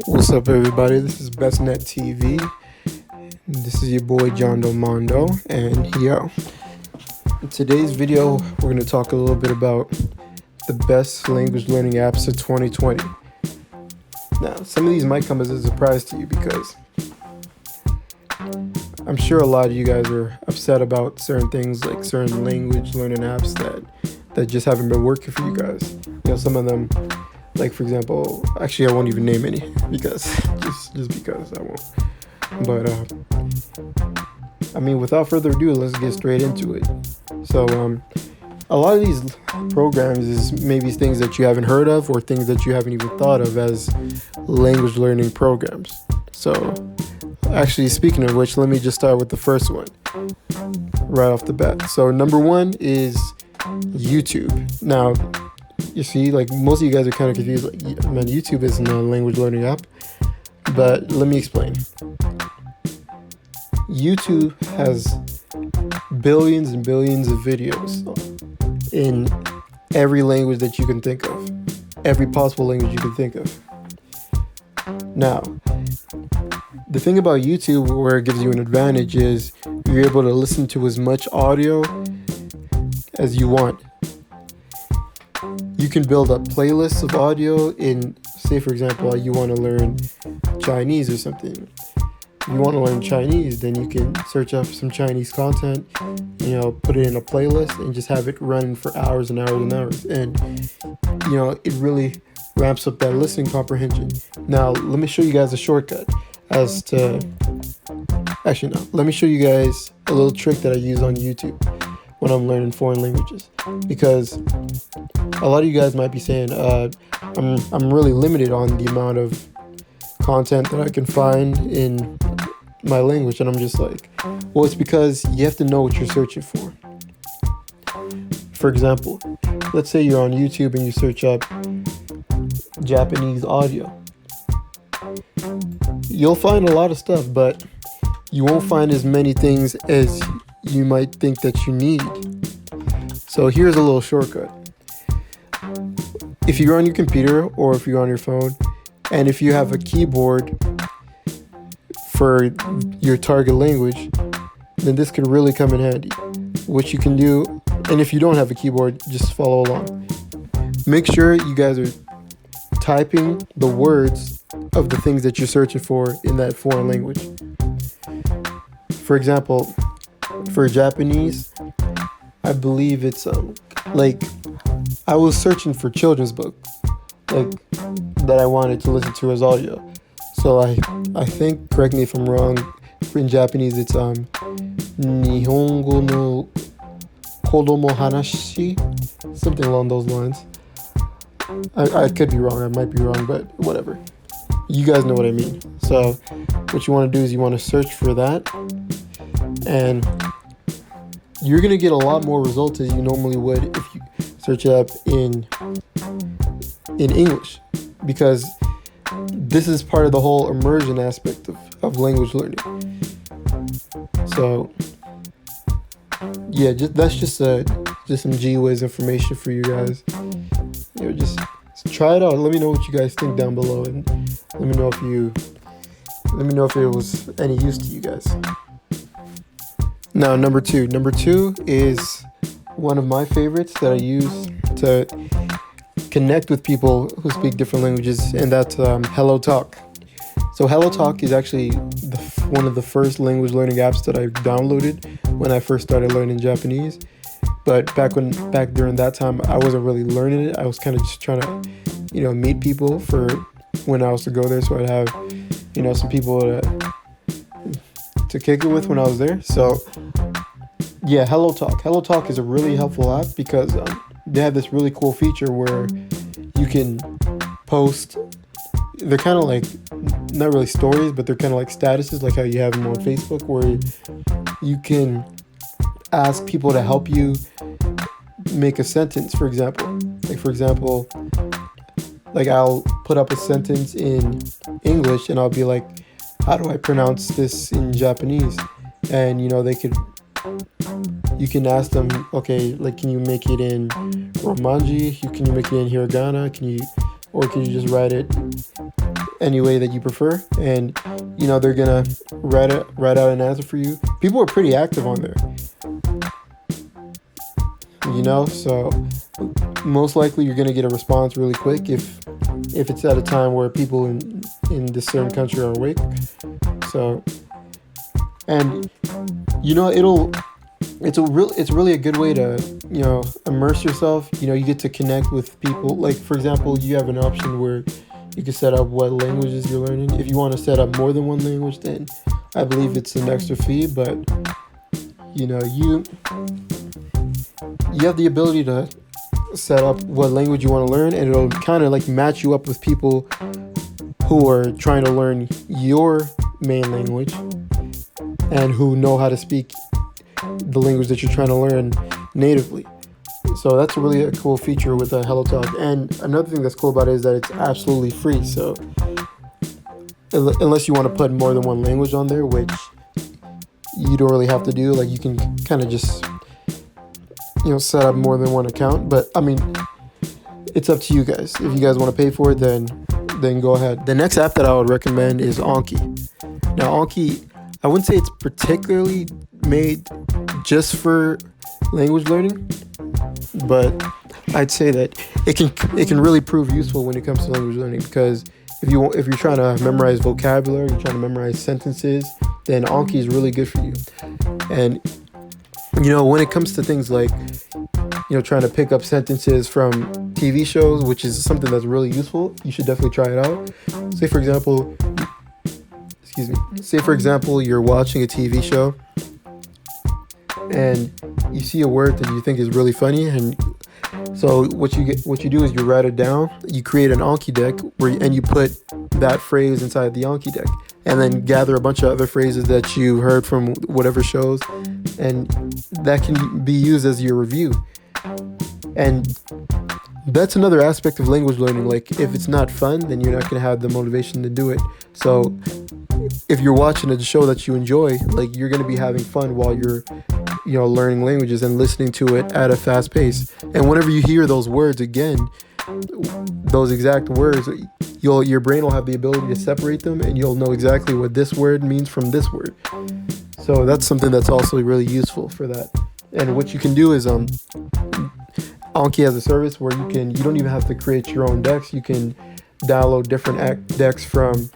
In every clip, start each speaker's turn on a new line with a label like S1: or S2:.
S1: What's up, everybody? This is BestNet TV. This is your boy John Domondo, and in today's video, we're going to talk a little bit about the best language learning apps of 2020. Now, some of these might come as a surprise to you because I'm sure a lot of you guys are upset about certain things, like certain language learning apps that just haven't been working for you guys. You know, some of them, like for example, actually I won't even name any because just because I won't. But I mean, without further ado, let's get straight into it. So a lot of these programs is maybe things that you haven't heard of or things that you haven't even thought of as language learning programs. So actually, speaking of which, let me just start with the first one right off the bat. So number one is YouTube. Now, you see, like most of you guys are kind of confused. Like, man, YouTube isn't a language learning app. But let me explain. YouTube has billions and billions of videos in every language that you can think of, every possible language you can think of. Now, the thing about YouTube where it gives you an advantage is you're able to listen to as much audio as you want. You can build up playlists of audio in, say for example, you want to learn Chinese or something. If you want to learn Chinese, then you can search up some Chinese content, put it in a playlist and just have it running for hours and hours and hours. And, it really ramps up that listening comprehension. Now, let me show you guys a shortcut let me show you guys a little trick that I use on YouTube when I'm learning foreign languages. Because a lot of you guys might be saying, I'm really limited on the amount of content that I can find in my language, and I'm just like, well, it's because you have to know what you're searching for. For example, let's say you're on YouTube and you search up Japanese audio. You'll find a lot of stuff, but you won't find as many things as you might think that you need. So here's a little shortcut. If you're on your computer or if you're on your phone, and if you have a keyboard for your target language, then this could really come in handy. What you can do, and if you don't have a keyboard, just follow along. Make sure you guys are typing the words of the things that you're searching for in that foreign language. For example, for Japanese, I believe it's I was searching for children's books that I wanted to listen to as audio. So I think, correct me if I'm wrong, in Japanese it's Nihongo no Kodomo Hanashi, something along those lines. I could be wrong, I might be wrong, but whatever. You guys know what I mean. So what you want to do is you want to search for that, and you're going to get a lot more results as you normally would if you search it up in English, because this is part of the whole immersion aspect of language learning. So yeah, that's just some G-Wiz information for you guys. Just try it out. Let me know what you guys think down below, and let me know if it was any use to you guys. Now, number two is one of my favorites that I use to connect with people who speak different languages, and that's HelloTalk. So HelloTalk is actually one of the first language learning apps that I downloaded when I first started learning Japanese. But back during that time, I wasn't really learning it. I was kind of just trying to, meet people for when I was to go there, so I'd have, some people to kick it with when I was there. So yeah, HelloTalk. HelloTalk is a really helpful app because they have this really cool feature where you can post. They're kind of like, not really stories, but they're kind of like statuses, like how you have them on Facebook, where you can ask people to help you make a sentence, for example. Like I'll put up a sentence in English and I'll be like, how do I pronounce this in Japanese? And you can ask them, okay, like, can you make it in Romanji? Can you make it in Hiragana? Can you or can you just write it any way that you prefer? And they're gonna write out an answer for you. People are pretty active on there, so most likely you're gonna get a response really quick if it's at a time where people in this certain country are awake. So, and it's really a good way to immerse yourself. You get to connect with people. Like, for example, you have an option where you can set up what languages you're learning. If you want to set up more than one language, then I believe it's an extra fee. But you have the ability to set up what language you want to learn, and it'll kind of like match you up with people who are trying to learn your main language and who know how to speak the language that you're trying to learn natively. So that's really a cool feature with HelloTalk. And another thing that's cool about it is that it's absolutely free. So unless you want to put more than one language on there, which you don't really have to do, like you can kind of just set up more than one account. But I mean, it's up to you guys. If you guys want to pay for it, then go ahead. The next app that I would recommend is Anki. Now, Anki, I wouldn't say it's particularly made just for language learning, but I'd say that it can really prove useful when it comes to language learning, because if you're trying to memorize vocabulary, you're trying to memorize sentences, then Anki is really good for you. And when it comes to things like trying to pick up sentences from TV shows, which is something that's really useful, you should definitely try it out. Say for example, you're watching a TV show and you see a word that you think is really funny, and so what you do is you write it down, you create an Anki deck and you put that phrase inside the Anki deck, and then gather a bunch of other phrases that you heard from whatever shows, and that can be used as your review. And that's another aspect of language learning. Like, if it's not fun, then you're not going to have the motivation to do it. So if you're watching a show that you enjoy, like, you're going to be having fun while you're learning languages and listening to it at a fast pace. And whenever you hear those words again, those exact words, your brain will have the ability to separate them, and you'll know exactly what this word means from this word. So that's something that's also really useful for that. And what you can do is Anki has a service where you don't even have to create your own decks. You can download different decks from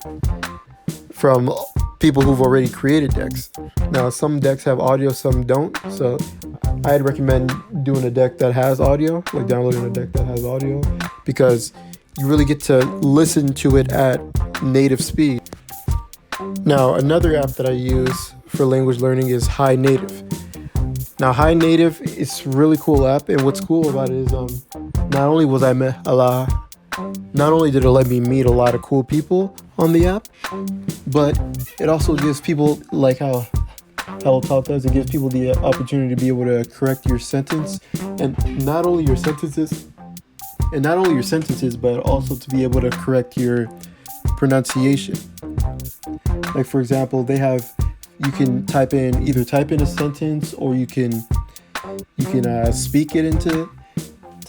S1: people who've already created decks. Now, some decks have audio, some don't. So I'd recommend doing a deck that has audio, like downloading a deck that has audio, because you really get to listen to it at native speed. Now, another app that I use for language learning is HiNative. Now, HiNative is a really cool app, and what's cool about it is not only did it let me meet a lot of cool people on the app, but it also gives people, like how HelloTalk does, it gives people the opportunity to be able to correct your sentence, and not only your sentences, but also to be able to correct your pronunciation. Like, for example, you can type in a sentence, or you can speak it into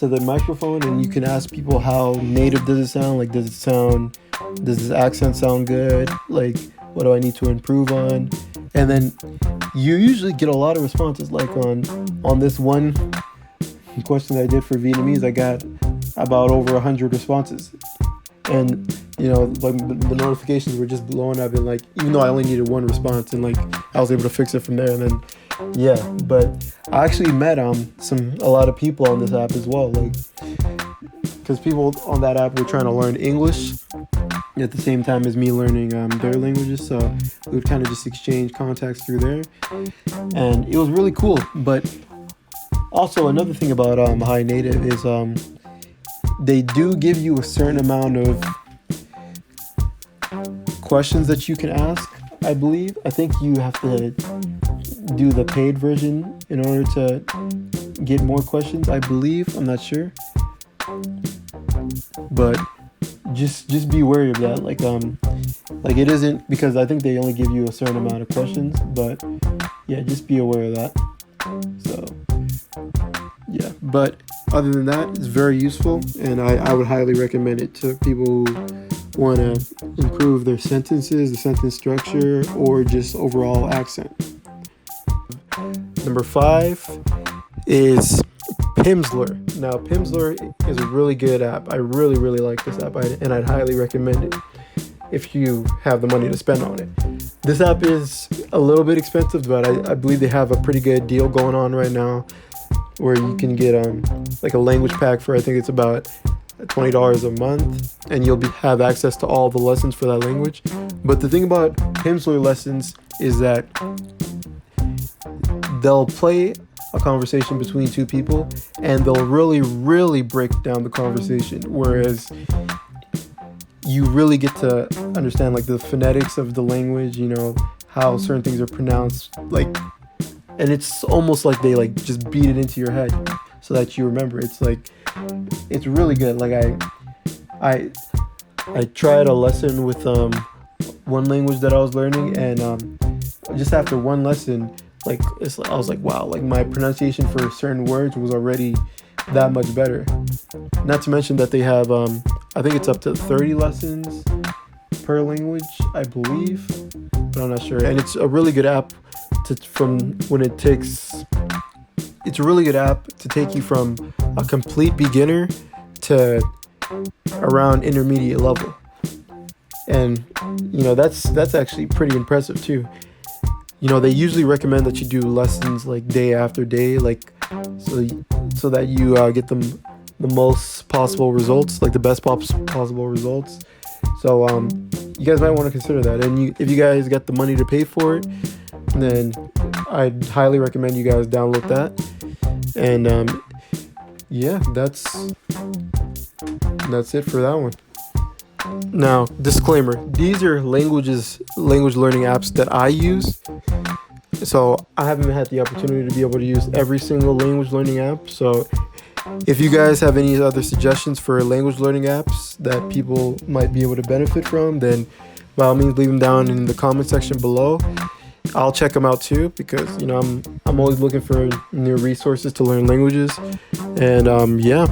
S1: the microphone, and you can ask people how native does it sound. Like, does this accent sound good? Like, what do I need to improve on? And then you usually get a lot of responses. Like on this one question that I did for Vietnamese, I got about over 100 responses. And like the notifications were just blowing up, and like, even though I only needed one response, and like I was able to fix it from there. And then but I actually met a lot of people on this app as well, like, because people on that app were trying to learn English at the same time as me learning their languages, so we would kind of just exchange contacts through there, and it was really cool. But also, another thing about HiNative is they do give you a certain amount of questions that you can ask, I believe. I think you have to do the paid version in order to get more questions, I believe. I'm not sure. But just be wary of that. Like it isn't, because I think they only give you a certain amount of questions, but yeah, just be aware of that. So yeah, But other than that, it's very useful, and I would highly recommend it to people who want to improve their sentences, the sentence structure, or just overall accent. Number 5 is Pimsleur. Now, Pimsleur is a really good app. I really, really like this app, and I'd highly recommend it if you have the money to spend on it. This app is a little bit expensive, but I believe they have a pretty good deal going on right now, where you can get like a language pack for, I think it's about $20 a month, and you'll have access to all the lessons for that language. But the thing about Pimsleur lessons is that they'll play a conversation between two people, and they'll really, really break down the conversation, whereas you really get to understand like the phonetics of the language, you know, how certain things are pronounced, like, and it's almost like they like just beat it into your head so that you remember. It's like, it's really good. Like I tried a lesson with one language that I was learning, and just after one lesson, like I was like, wow, like my pronunciation for certain words was already that much better. Not to mention that they have I think it's up to 30 lessons per language, I believe, but I'm not sure. And it's a really good app it's a really good app to take you from a complete beginner to around intermediate level. And you know, that's actually pretty impressive too. You know, they usually recommend that you do lessons like day after day, like so that you get the most possible results, like the best possible results. So you guys might want to consider that. And if you guys got the money to pay for it, then I'd highly recommend you guys download that. And yeah, that's it for that one. Now, disclaimer, these are language learning apps that I use. So I haven't had the opportunity to be able to use every single language learning app. So if you guys have any other suggestions for language learning apps that people might be able to benefit from, then by all means leave them down in the comment section below. I'll check them out too, because you know I'm always looking for new resources to learn languages. And yeah.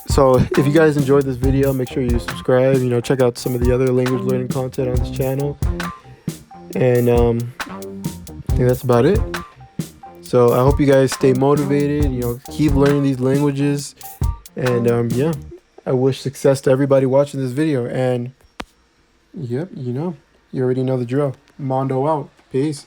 S1: So if you guys enjoyed this video, make sure you subscribe, you know, check out some of the other language learning content on this channel. And I think that's about it. So I hope you guys stay motivated, you know, keep learning these languages. And yeah, I wish success to everybody watching this video. And yep, you know, you already know the drill. Mondo out. Peace.